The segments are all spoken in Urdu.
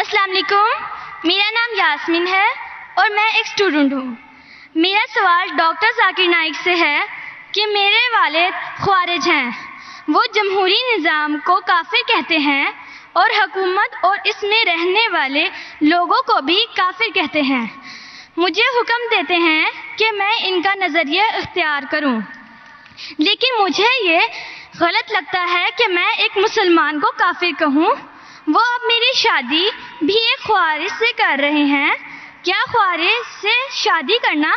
السلام علیکم، میرا نام یاسمین ہے اور میں ایک اسٹوڈنٹ ہوں۔ میرا سوال ڈاکٹر ذاکر نائک سے ہے کہ میرے والد خوارج ہیں، وہ جمہوری نظام کو کافر کہتے ہیں اور حکومت اور اس میں رہنے والے لوگوں کو بھی کافر کہتے ہیں۔ مجھے حکم دیتے ہیں کہ میں ان کا نظریہ اختیار کروں، لیکن مجھے یہ غلط لگتا ہے کہ میں ایک مسلمان کو کافر کہوں۔ وہ اب میری شادی بھی ایک خوارج سے کر رہے ہیں، کیا خوارج سے شادی کرنا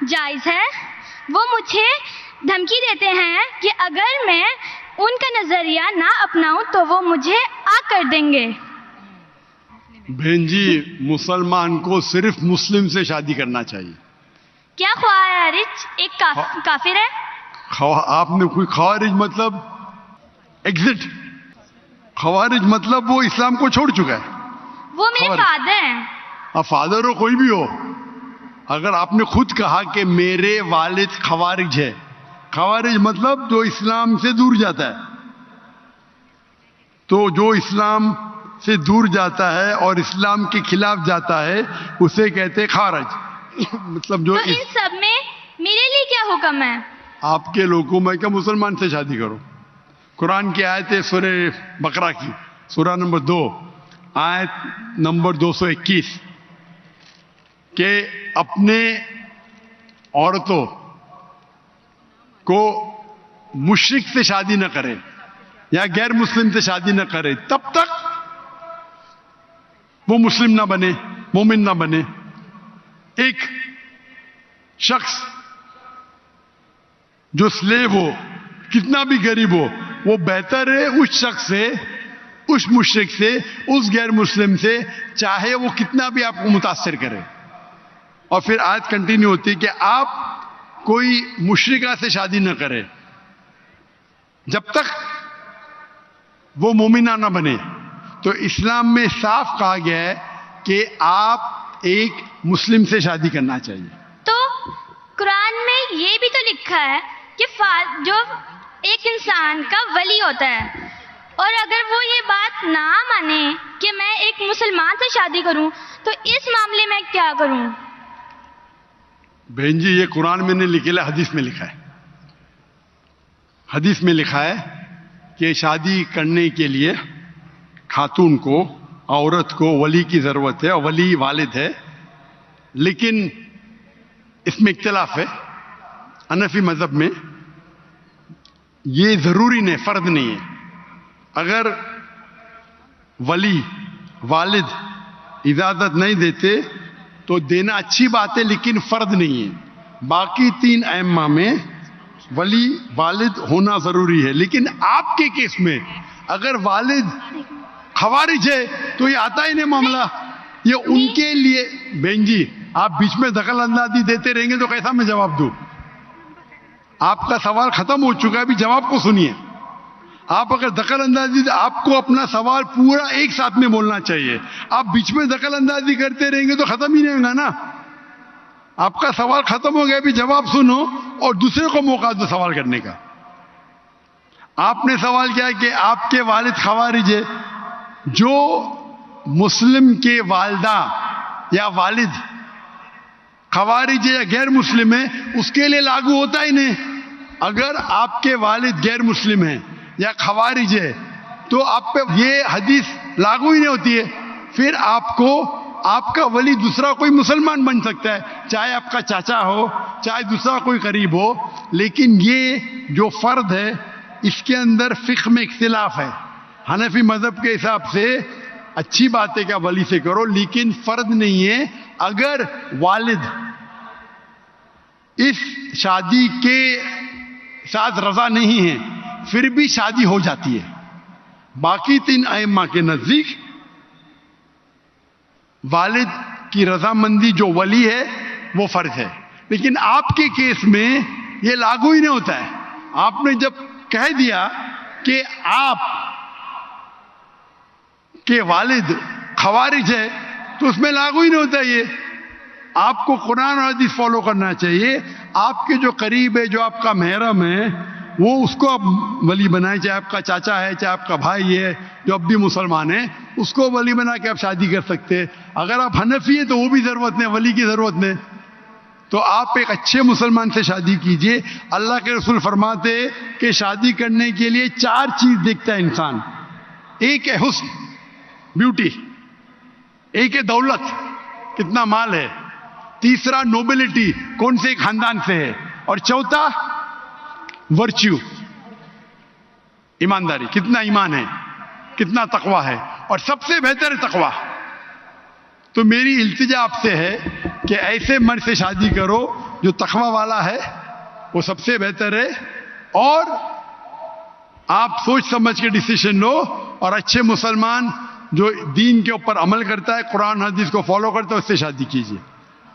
جائز ہے؟ وہ مجھے دھمکی دیتے ہیں کہ اگر میں ان کا نظریہ نہ اپناؤں تو وہ مجھے آگ کر دیں گے۔ بہن جی، مسلمان کو صرف مسلم سے شادی کرنا چاہیے۔ کیا خوارج ایک کافر ہے؟ آپ نے کوئی خوارج مطلب ایگزٹ، خوارج مطلب وہ اسلام کو چھوڑ چکا ہے۔ وہ میرے فادر ہیں۔ اب فادر ہو کوئی بھی ہو، اگر آپ نے خود کہا کہ میرے والد خوارج ہے، خوارج مطلب جو اسلام سے دور جاتا ہے، تو جو اسلام سے دور جاتا ہے اور اسلام کے خلاف جاتا ہے اسے کہتے خوارج۔ مطلب جو تو ان سب میں میرے لیے کیا حکم ہے؟ آپ کے لوگوں میں کہ مسلمان سے شادی کرو۔ قرآن کی آیت ہے سورہ بقرہ کی، سورہ نمبر 2 آیت نمبر 221 کہ اپنے عورتوں کو مشرک سے شادی نہ کرے یا غیر مسلم سے شادی نہ کرے تب تک وہ مسلم نہ بنے، مومن نہ بنے۔ ایک شخص جو سلیو ہو، کتنا بھی غریب ہو، وہ بہتر ہے اس شخص سے، اس مشرک سے، اس غیر مسلم سے، چاہے وہ کتنا بھی آپ کو متاثر کرے۔ اور پھر آیت کنٹینیو ہوتی ہے کہ آپ کوئی مشرکہ سے شادی نہ کرے جب تک وہ مومنہ نہ بنے۔ تو اسلام میں صاف کہا گیا ہے کہ آپ ایک مسلم سے شادی کرنا چاہیے۔ تو قرآن میں یہ بھی تو لکھا ہے کہ جو ایک انسان کا ولی ہوتا ہے، اور اگر وہ یہ بات نہ مانے کہ میں ایک مسلمان سے شادی کروں تو اس معاملے میں کیا کروں؟ بہن جی، یہ قرآن میں نہیں لکھا، حدیث میں لکھا ہے۔ حدیث میں لکھا ہے کہ شادی کرنے کے لیے خاتون کو، عورت کو ولی کی ضرورت ہے، اور ولی والد ہے۔ لیکن اس میں اختلاف ہے، حنفی مذہب میں یہ ضروری نہیں، فرض نہیں ہے۔ اگر ولی والد اجازت نہیں دیتے تو دینا اچھی بات ہے، لیکن فرض نہیں ہے۔ باقی 3 ائمہ میں ولی والد ہونا ضروری ہے، لیکن آپ کے کیس میں اگر والد خوارج ہے تو یہ آتا ہی نہیں معاملہ۔ یہ ان کے لیے بہن جی، آپ بیچ میں دخل اندازی دیتے رہیں گے تو کیسا میں جواب دوں؟ آپ کا سوال ختم ہو چکا ہے، ابھی جواب کو سنیے۔ آپ اگر دخل اندازی، آپ کو اپنا سوال پورا ایک ساتھ میں بولنا چاہیے۔ آپ بیچ میں دخل اندازی کرتے رہیں گے تو ختم ہی نہیں ہوگا نا۔ آپ کا سوال ختم ہو گیا، ابھی جواب سنو اور دوسرے کو موقع دو سوال کرنے کا۔ آپ نے سوال کیا کہ آپ کے والد خوارج ہے، جو مسلم کے والدہ یا والد خوارج ہے یا غیر مسلم ہے اس کے لیے لاگو ہوتا ہی نہیں۔ اگر آپ کے والد غیر مسلم ہیں یا خوارج ہے تو آپ پہ یہ حدیث لاگو ہی نہیں ہوتی ہے۔ پھر آپ کو آپ کا ولی دوسرا کوئی مسلمان بن سکتا ہے، چاہے آپ کا چاچا ہو، چاہے دوسرا کوئی قریب ہو، لیکن یہ جو فرد ہے اس کے اندر فقہ میں اختلاف ہے۔ حنفی مذہب کے حساب سے اچھی بات ہے کہ ولی سے کرو، لیکن فرض نہیں ہے۔ اگر والد اس شادی کے ساتھ رضا نہیں ہے پھر بھی شادی ہو جاتی ہے۔ باقی 3 ائمہ کے نزدیک والد کی رضامندی جو ولی ہے وہ فرض ہے، لیکن آپ کے کیس میں یہ لاگو ہی نہیں ہوتا ہے۔ آپ نے جب کہہ دیا کہ آپ کے والد خوارج ہے تو اس میں لاگو ہی نہیں ہوتا یہ۔ آپ کو قرآن اور حدیث فالو کرنا چاہیے۔ آپ کے جو قریب ہے، جو آپ کا محرم ہے، وہ اس کو اب ولی بنائیں، چاہے آپ کا چاچا ہے، چاہے آپ کا بھائی ہے جو اب بھی مسلمان ہے، اس کو ولی بنا کے آپ شادی کر سکتے ہیں۔ اگر آپ حنفی ہیں تو وہ بھی ضرورت نہیں، ولی کی ضرورت نہیں، تو آپ ایک اچھے مسلمان سے شادی کیجئے۔ اللہ کے رسول فرماتے کہ شادی کرنے کے لیے 4 چیز دیکھتا ہے انسان۔ ایک ہے حسن، بیوٹی، ایک ہے دولت، کتنا مال ہے، تیسرا نوبلٹی، کون سے خاندان سے ہے، اور چوتھا ورچیو، ایمانداری، کتنا ایمان ہے، کتنا تقوی ہے، اور سب سے بہتر ہے تقوی۔ تو میری التجا آپ سے ہے کہ ایسے مرد سے شادی کرو جو تقوی والا ہے، وہ سب سے بہتر ہے، اور آپ سوچ سمجھ کے ڈیسیشن لو، اور اچھے مسلمان جو دین کے اوپر عمل کرتا ہے، قرآن حدیث کو فالو کرتا ہے، اس سے شادی کیجیے۔